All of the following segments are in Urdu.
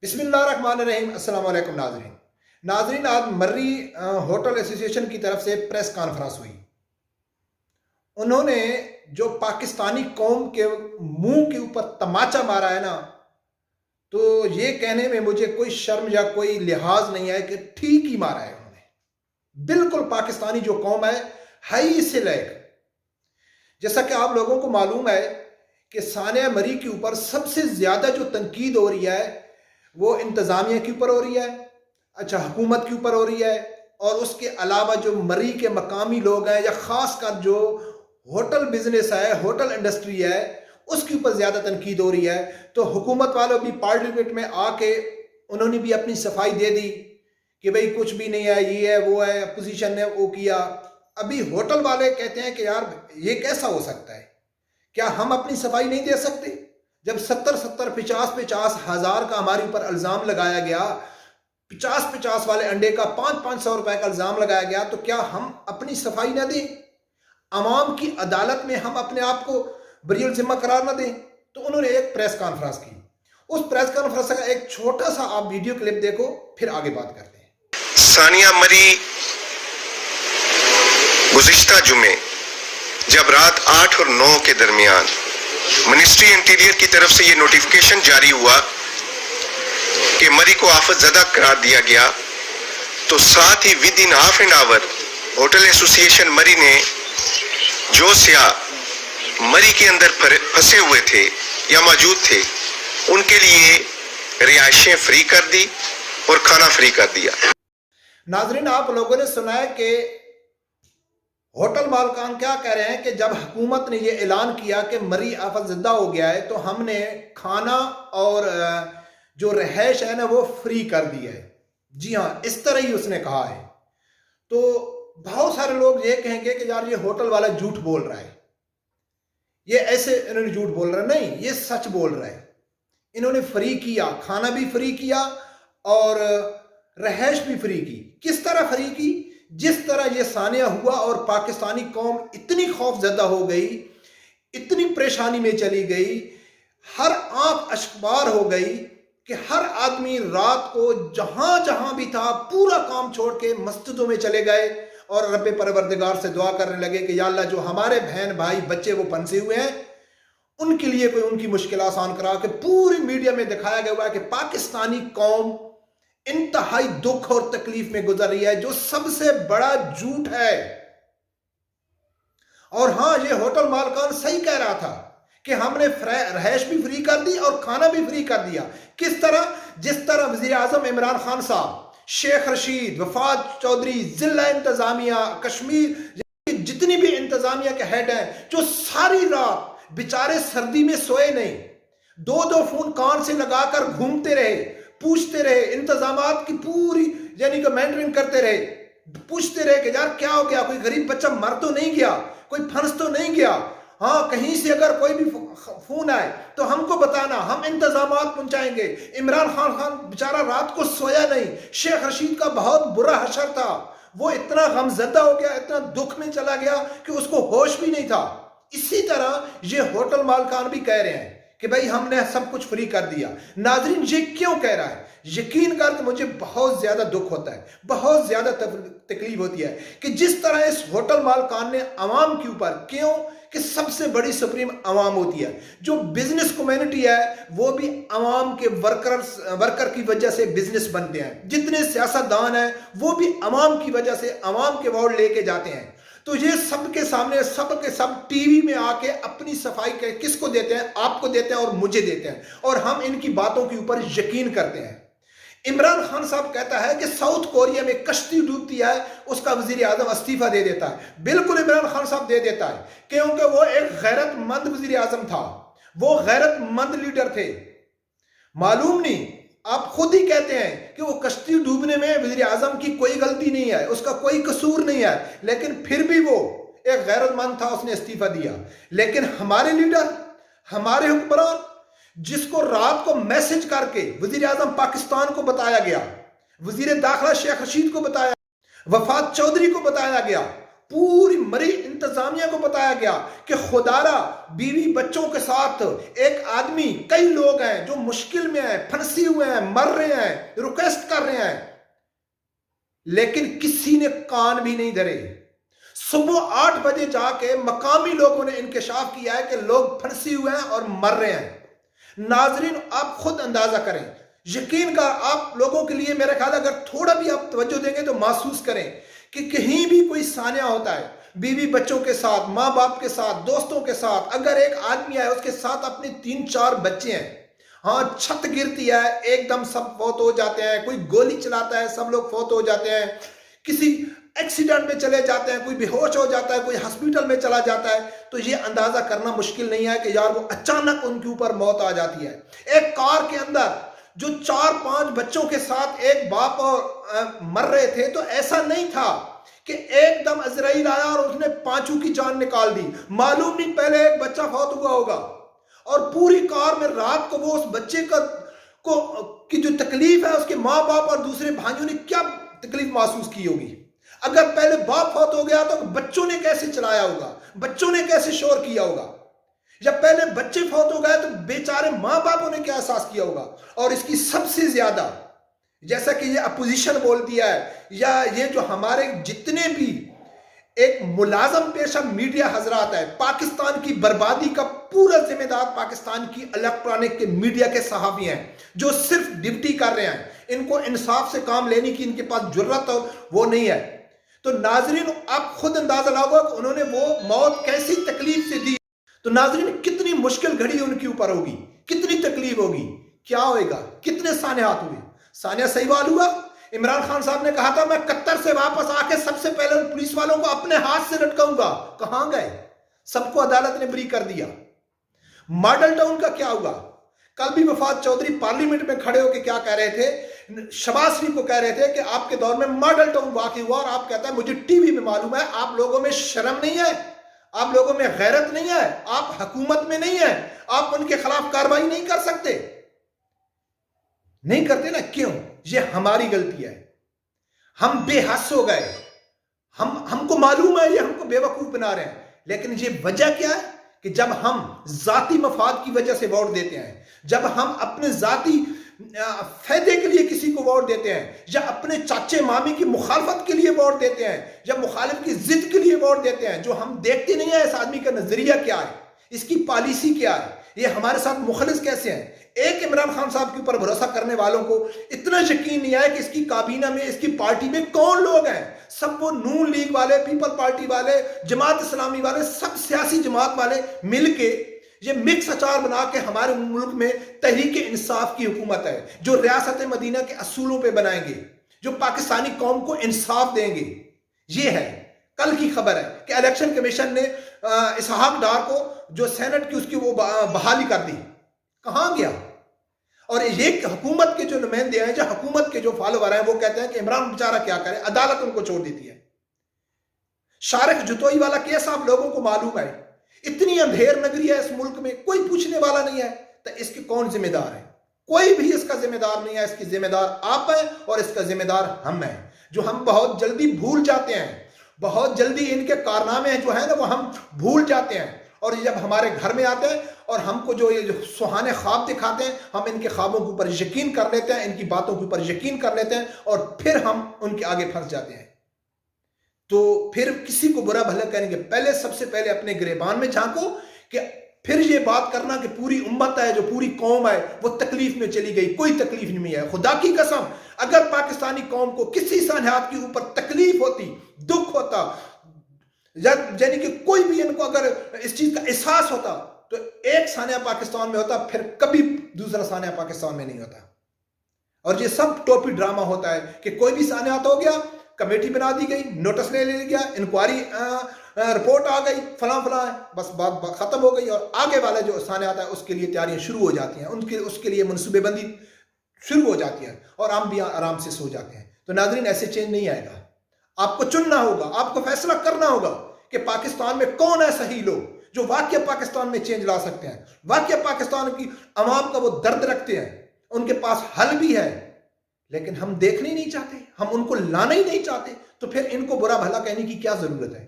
بسم اللہ الرحمن الرحیم۔ السلام علیکم ناظرین آج مرری ہوٹل ایسوسی ایشن کی طرف سے پریس کانفرنس ہوئی۔ انہوں نے جو پاکستانی قوم کے منہ کے اوپر تماچا مارا ہے نا، تو یہ کہنے میں مجھے کوئی شرم یا کوئی لحاظ نہیں ہے کہ ٹھیک ہی مارا ہے انہوں نے۔ بالکل پاکستانی جو قوم ہے ہائی سے لے کر، جیسا کہ آپ لوگوں کو معلوم ہے کہ ثانیہ مری کے اوپر سب سے زیادہ جو تنقید ہو رہی ہے وہ انتظامیہ کے اوپر ہو رہی ہے، حکومت کے اوپر ہو رہی ہے، اور اس کے علاوہ جو مری کے مقامی لوگ ہیں یا خاص کر جو ہوٹل بزنس ہے، ہوٹل انڈسٹری ہے، اس کے اوپر زیادہ تنقید ہو رہی ہے۔ تو حکومت والوں بھی پارلیمنٹ میں آ کے انہوں نے بھی اپنی صفائی دے دی کہ بھئی کچھ بھی نہیں ہے، یہ ہے وہ ہے، اپوزیشن نے وہ کیا۔ ابھی ہوٹل والے کہتے ہیں کہ یار یہ کیسا ہو سکتا ہے، کیا ہم اپنی صفائی نہیں دے سکتے؟ جب 50 ہزار کا ہمارے اوپر الزام لگایا گیا، 50 والے انڈے کا 500 روپے کا الزام لگایا گیا، تو کیا ہم اپنی صفائی نہ دیں؟ عوام کی عدالت میں ہم اپنے آپ کو بری الذمہ قرار نہ دیں؟ تو انہوں نے ایک پریس کانفرنس کی۔ اس پریس کانفرنس کا ایک چھوٹا سا آپ ویڈیو کلپ دیکھو، پھر آگے بات کرتے ہیں۔ ثانیہ مری گزشتہ جمعے جب رات 8 اور 9 کے درمیان منسٹری انٹیریئر کی طرف سے یہ نوٹیفیکیشن جاری ہوا کہ مری کو آفت زدہ قرار دیا گیا، تو ساتھ ہی within half an hour hotel association مری نے جو سیاح مری کے اندر پھنسے ہوئے تھے یا موجود تھے ان کے لیے رہائشیں فری کر دی اور کھانا فری کر دیا۔ ناظرین آپ لوگوں نے سنا ہے کہ ہوٹل مالکان کیا کہہ رہے ہیں کہ جب حکومت نے یہ اعلان کیا کہ مری آفت زدہ ہو گیا ہے تو ہم نے کھانا اور جو رہائش ہے نا وہ فری کر دی ہے۔ جی ہاں، اس طرح ہی اس نے کہا ہے۔ تو بہت سارے لوگ یہ کہیں گے کہ یار یہ ہوٹل والا جھوٹ بول رہا ہے، یہ ایسے انہوں نے جھوٹ بول رہا ہے۔ نہیں، یہ سچ بول رہا ہے۔ انہوں نے فری کیا، کھانا بھی فری کیا اور رہائش بھی فری کی۔ کس طرح فری کی؟ جس طرح یہ ثانیہ ہوا اور پاکستانی قوم اتنی خوف زدہ ہو گئی، اتنی پریشانی میں چلی گئی، ہر آنکھ اشکبار ہو گئی کہ ہر آدمی رات کو جہاں جہاں بھی تھا پورا کام چھوڑ کے مسجدوں میں چلے گئے اور رب پروردگار سے دعا کرنے لگے کہ یا اللہ جو ہمارے بہن بھائی بچے وہ پھنسے ہوئے ہیں ان کے لیے کوئی ان کی مشکل آسان کرا۔ کہ پوری میڈیا میں دکھایا گیا ہوا ہے کہ پاکستانی قوم انتہائی دکھ اور تکلیف میں گزر رہی ہے، جو سب سے بڑا جھوٹ ہے۔ اور ہاں، یہ ہوٹل مالکان صحیح کہہ رہا تھا کہ ہم نے رہائش بھی فری کر دی اور کھانا بھی فری کر دیا۔ کس طرح؟ جس طرح وزیر اعظم عمران خان صاحب، شیخ رشید، وفات چودھری، ضلع انتظامیہ کشمیر، جتنی بھی انتظامیہ کے ہیڈ ہیں، جو ساری رات بیچارے سردی میں سوئے نہیں، 2 فون کان سے لگا کر گھومتے رہے، پوچھتے رہے، انتظامات کی پوری یعنی کہ مینٹرنگ کرتے رہے، پوچھتے رہے کہ یار کیا ہو گیا، کوئی غریب بچہ مر تو نہیں گیا، کوئی پھنس تو نہیں گیا، ہاں کہیں سے اگر کوئی بھی فون آئے تو ہم کو بتانا، ہم انتظامات پہنچائیں گے۔ عمران خان بیچارہ رات کو سویا نہیں۔ شیخ رشید کا بہت برا حشر تھا، وہ اتنا غمزدہ ہو گیا، اتنا دکھ میں چلا گیا کہ اس کو ہوش بھی نہیں تھا۔ اسی طرح یہ ہوٹل مالکان بھی کہہ رہے ہیں کہ بھئی ہم نے سب کچھ فری کر دیا۔ ناظرین یہ کیوں کہہ رہا ہے؟ یقین کر کے مجھے بہت زیادہ دکھ ہوتا ہے، بہت زیادہ تکلیف ہوتی ہے کہ جس طرح اس ہوٹل مالکان نے عوام کے اوپر، کیوں کہ سب سے بڑی سپریم عوام ہوتی ہے، جو بزنس کمیونٹی ہے وہ بھی عوام کے ورکر کی وجہ سے بزنس بنتے ہیں، جتنے سیاستدان ہیں وہ بھی عوام کی وجہ سے عوام کے ووٹ لے کے جاتے ہیں۔ تو یہ سب کے سامنے سب کے سب ٹی وی میں آ کے اپنی صفائی کس کو دیتے ہیں؟ آپ کو دیتے ہیں اور مجھے دیتے ہیں، اور ہم ان کی باتوں کے اوپر یقین کرتے ہیں۔ عمران خان صاحب کہتا ہے کہ ساؤتھ کوریا میں کشتی ڈوبتی ہے، اس کا وزیر اعظم استعفیٰ دے دیتا ہے۔ بالکل عمران خان صاحب دے دیتا ہے، کیونکہ وہ ایک غیرت مند وزیر اعظم تھا، وہ غیرت مند لیڈر تھے۔ معلوم نہیں، آپ خود ہی کہتے ہیں کہ وہ کشتی ڈوبنے میں وزیر اعظم کی کوئی غلطی نہیں ہے، اس کا کوئی قصور نہیں ہے، لیکن پھر بھی وہ ایک غیرت مند تھا، اس نے استعفیٰ دیا۔ لیکن ہمارے لیڈر، ہمارے حکمران، جس کو رات کو میسج کر کے وزیر اعظم پاکستان کو بتایا گیا، وزیر داخلہ شیخ رشید کو بتایا، وفات چودھری کو بتایا گیا، پوری مری انتظامیہ کو بتایا گیا کہ خدارا بیوی بچوں کے ساتھ ایک آدمی، کئی لوگ ہیں جو مشکل میں ہیں، پھنسی ہوئے ہیں، مر رہے ہیں، ریکویسٹ کر رہے ہیں، لیکن کسی نے کان بھی نہیں دھرے۔ صبح 8 بجے جا کے مقامی لوگوں نے انکشاف کیا ہے کہ لوگ پھنسی ہوئے ہیں اور مر رہے ہیں۔ ناظرین آپ خود اندازہ کریں، یقین کر آپ لوگوں کے لیے میرا خیال اگر تھوڑا بھی آپ توجہ دیں گے تو محسوس کریں کہ کہیں بھی کوئی سانحہ ہوتا ہے، بیوی بچوں کے ساتھ، ماں باپ کے ساتھ، دوستوں کے ساتھ، اگر ایک آدمی ہے اس کے ساتھ اپنے 3-4 بچے ہیں، ہاں چھت گرتی ہے ایک دم سب فوت ہو جاتے ہیں، کوئی گولی چلاتا ہے سب لوگ فوت ہو جاتے ہیں، کسی ایکسیڈنٹ میں چلے جاتے ہیں، کوئی بے ہوش ہو جاتا ہے، کوئی ہسپیٹل میں چلا جاتا ہے، تو یہ اندازہ کرنا مشکل نہیں ہے کہ یار وہ اچانک ان کے اوپر موت آ جاتی ہے۔ ایک کار کے اندر جو 4-5 بچوں کے ساتھ ایک باپ مر رہے تھے، تو ایسا نہیں تھا کہ ایک دم عزرائیل آیا اور اس نے 5 کی جان نکال دی، معلوم نہیں پہلے ایک بچہ فوت ہوا ہوگا، اور پوری کار میں رات کو وہ اس بچے کی جو تکلیف ہے اس کے ماں باپ اور دوسرے بھائیوں نے کیا تکلیف محسوس کی ہوگی۔ اگر پہلے باپ فوت ہو گیا تو بچوں نے کیسے چلایا ہوگا، بچوں نے کیسے شور کیا ہوگا، جب پہلے بچے فوت ہو گئے تو بیچارے ماں باپوں نے کیا احساس کیا ہوگا۔ اور اس کی سب سے زیادہ، جیسا کہ یہ اپوزیشن بولتی ہے یا یہ جو ہمارے جتنے بھی ایک ملازم پیشہ میڈیا حضرات ہے، پاکستان کی بربادی کا پورا ذمہ دار پاکستان کی الیکٹرانک کے میڈیا کے صحافی ہیں جو صرف ڈیوٹی کر رہے ہیں، ان کو انصاف سے کام لینے کی ان کے پاس جرت اور وہ نہیں ہے۔ تو ناظرین آپ خود اندازہ لگاؤ کہ انہوں نے وہ موت کیسی تکلیف سے دی، تو ناظرین کتنی مشکل گھڑی ان کے اوپر ہوگی، کتنی تکلیف ہوگی، کیا ہوئے گا، کتنے سانحات ہوئے۔ سانحہ صحیحوال ہوا، عمران خان صاحب نے کہا تھا میں قطر سے واپس آ کے سب سے پہلے پولیس والوں کو اپنے ہاتھ سے لٹکاؤں گا، کہاں گئے؟ سب کو عدالت نے بری کر دیا۔ ماڈل ٹاؤن کا کیا ہوا؟ کل بھی وفات چودھری پارلیمنٹ میں کھڑے ہو کے کیا کہہ رہے تھے، شہباز شریف کو کہہ رہے تھے کہ آپ کے دور میں ماڈل ٹاؤن واقع ہوا، اور آپ کہتا ہے مجھے ٹی وی میں معلوم ہے، آپ لوگوں میں شرم نہیں ہے، آپ لوگوں میں غیرت نہیں ہے، آپ حکومت میں نہیں ہیں، آپ ان کے خلاف کارروائی نہیں کر سکتے۔ نہیں کرتے نا، کیوں؟ یہ ہماری غلطی ہے، ہم بے حس ہو گئے، ہم کو معلوم ہے یہ ہم کو بے وقوف بنا رہے ہیں، لیکن یہ وجہ کیا ہے کہ جب ہم ذاتی مفاد کی وجہ سے ووٹ دیتے ہیں، جب ہم اپنے ذاتی فائدے کے لیے کسی کو ووٹ دیتے ہیں، یا اپنے چاچے مامی کی مخالفت کے لیے ووٹ دیتے ہیں، یا مخالف کی ضد کے لیے ووٹ دیتے ہیں، جو ہم دیکھتے نہیں ہیں اس آدمی کا نظریہ کیا ہے، اس کی پالیسی کیا ہے، یہ ہمارے ساتھ مخلص کیسے ہیں۔ ایک عمران خان صاحب کے اوپر بھروسہ کرنے والوں کو اتنا یقین نہیں آیا کہ اس کی کابینہ میں، اس کی پارٹی میں کون لوگ ہیں، سب وہ نون لیگ والے، پیپل پارٹی والے، جماعت اسلامی والے، سب سیاسی جماعت والے مل کے یہ مکس اچار بنا کے ہمارے ملک میں تحریک انصاف کی حکومت ہے، جو ریاست مدینہ کے اصولوں پہ بنائیں گے، جو پاکستانی قوم کو انصاف دیں گے۔ یہ ہے کل کی خبر ہے کہ الیکشن کمیشن نے اسحاق ڈار کو جو سینٹ کی اس کی وہ بحالی کر دی، کہاں گیا؟ اور یہ حکومت کے جو نمائندے ہیں، جو حکومت کے جو فالوور ہیں، وہ کہتے ہیں کہ عمران بیچارہ کیا کرے، عدالت ان کو چھوڑ دیتی ہے۔ شارق جتوئی والا کیس آپ لوگوں کو معلوم ہے، اتنی اندھیر نگری ہے اس ملک میں، کوئی پوچھنے والا نہیں ہے، تو اس کے کون ذمہ دار ہے؟ کوئی بھی اس کا ذمہ دار نہیں ہے، اس کی ذمہ دار آپ ہیں اور اس کا ذمہ دار ہم ہیں، جو ہم بہت جلدی بھول جاتے ہیں، بہت جلدی ان کے کارنامے جو ہیں نا وہ ہم بھول جاتے ہیں، اور جب ہمارے گھر میں آتے ہیں اور ہم کو جو یہ سہانے خواب دکھاتے ہیں، ہم ان کے خوابوں کے اوپر یقین کر لیتے ہیں، ان کی باتوں کے اوپر یقین کر لیتے ہیں، اور پھر ہم ان کے آگے پھنس جاتے ہیں۔ تو پھر کسی کو برا بھلا کریں گے، پہلے سب سے پہلے اپنے گریبان میں جھانکو، کہ پھر یہ بات کرنا کہ پوری امت ہے، جو پوری قوم ہے وہ تکلیف میں چلی گئی، کوئی تکلیف نہیں ہے۔ خدا کی قسم اگر پاکستانی قوم کو کسی سانحات کے اوپر تکلیف ہوتی، دکھ ہوتا، یعنی کہ کوئی بھی ان کو اگر اس چیز کا احساس ہوتا، تو ایک سانحہ پاکستان میں ہوتا، پھر کبھی دوسرا سانحہ پاکستان میں نہیں ہوتا۔ اور یہ سب ٹوپی ڈرامہ ہوتا ہے کہ کوئی بھی سانحات ہو گیا، کمیٹی بنا دی گئی، نوٹس لے لیا گیا، انکوائری رپورٹ آ گئی، فلاں فلاں ہے، بس بات ختم ہو گئی، اور آگے والا جو سانحہ آتا ہے اس کے لیے تیاریاں شروع ہو جاتی ہیں، اس کے لیے منصوبے بندی شروع ہو جاتی ہے، اور ہم بھی آرام سے سو جاتے ہیں۔ تو ناظرین ایسے چینج نہیں آئے گا، آپ کو چننا ہوگا، آپ کو فیصلہ کرنا ہوگا کہ پاکستان میں کون ہے صحیح لوگ جو واقعہ پاکستان میں چینج لا سکتے ہیں، واقعہ پاکستان کی عوام کا وہ درد رکھتے ہیں، ان کے پاس حل بھی ہے، لیکن ہم دیکھنے ہی نہیں چاہتے، ہم ان کو لانا ہی نہیں چاہتے، تو پھر ان کو برا بھلا کہنے کی کیا ضرورت ہے؟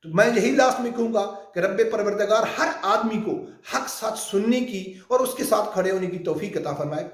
تو میں یہی لاسٹ میں کہوں گا کہ رب پروردگار ہر آدمی کو حق سچ سننے کی اور اس کے ساتھ کھڑے ہونے کی توفیق عطا فرمائے.